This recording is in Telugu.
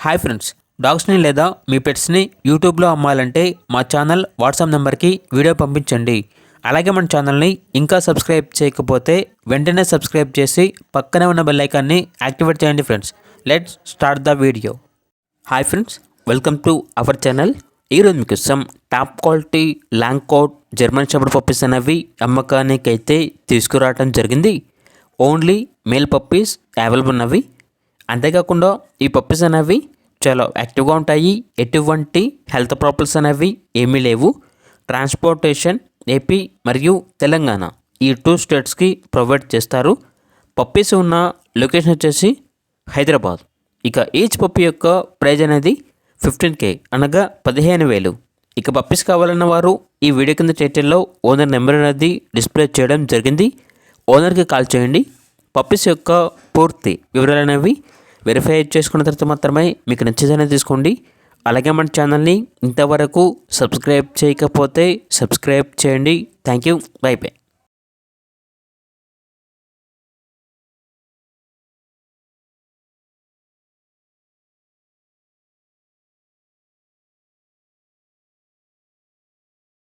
హాయ్ ఫ్రెండ్స్, డాగ్స్ని లేదా మీ పెట్స్ని యూట్యూబ్లో అమ్మాలంటే మా ఛానల్ వాట్సాప్ నెంబర్కి వీడియో పంపించండి. అలాగే మన ఛానల్ని ఇంకా సబ్స్క్రైబ్ చేయకపోతే వెంటనే సబ్స్క్రైబ్ చేసి పక్కనే ఉన్న బెల్ ఐకాన్ని యాక్టివేట్ చేయండి friends. Let's start the video. Hi friends, welcome to our channel. ఈరోజు మీకోసం top quality longcoat German shepherd puppies అనేవి అమ్మకానికి అయితే తీసుకురావడం జరిగింది. ఓన్లీ మేల్ పప్పీస్ అవైలబుల్ ఉన్నవి. అంతేకాకుండా ఈ పప్పీస్ అనేవి చాలా యాక్టివ్గా ఉంటాయి. ఎటువంటి హెల్త్ ప్రాబ్లమ్స్ అనేవి ఏమీ లేవు. ట్రాన్స్పోర్టేషన్ ఏపీ మరియు తెలంగాణ ఈ 2 స్టేట్స్కి ప్రొవైడ్ చేస్తారు. పప్పీస్ ఉన్న లొకేషన్ వచ్చేసి హైదరాబాద్. ఇక ఈచ్ పప్పీ యొక్క ప్రైజ్ అనేది 15K అనగా 15,000. ఇక పప్పీస్ కావాలన్న వారు ఈ వీడియో కింద టైటిల్లో ఓనర్ నెంబర్ అనేది డిస్ప్లే చేయడం జరిగింది. ఓనర్కి కాల్ చేయండి. పప్పీస్ యొక్క పూర్తి వివరాలు అనేవి వెరిఫై చేసుకున్న తర్వాత మాత్రమే మీకు నచ్చేదనే తీసుకోండి. అలాగే మన ఛానల్ని ఇంతవరకు సబ్స్క్రైబ్ చేయకపోతే సబ్స్క్రైబ్ చేయండి. Thank you. By by.